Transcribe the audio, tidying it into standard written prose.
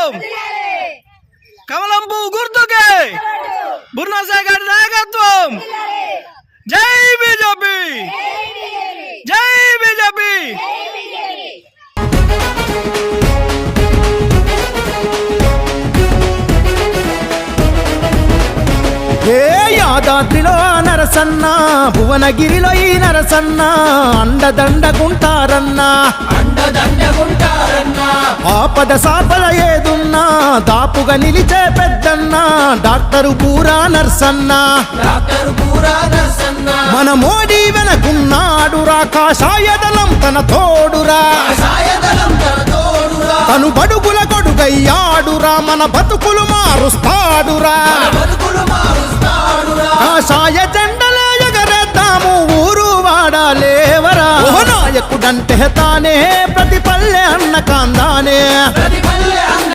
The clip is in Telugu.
నాయకత్వం, కమలం పువ్వు గుర్తుకే బుర్నసాగర్ నాయకత్వం. జై బీజేపీ, జై బీజేపీ. ఏ యాదాద్రిలో నరసన్న, భువనగిరిలో ఈ నరసన్న అండదండగుంటారన్నా, ఆపద సాపద ఏదున్నా దాపుగా నిలిచే పెద్దన్న డాక్టరు పూరా నర్సన్న. మన మోడీ వెనకున్నాడురా, కాషాయదళం తన తోడురా, తను బడుగుల గొడుగయ్యాడురా, మన బతుకులు మారుస్తాడురా. కాషాయ జెండలే ఎగరేద్దాము, ఊరు వాడాలేవరా. నాయకుడంటే తానే ప్రతి పల్లె అన్న కాందానే.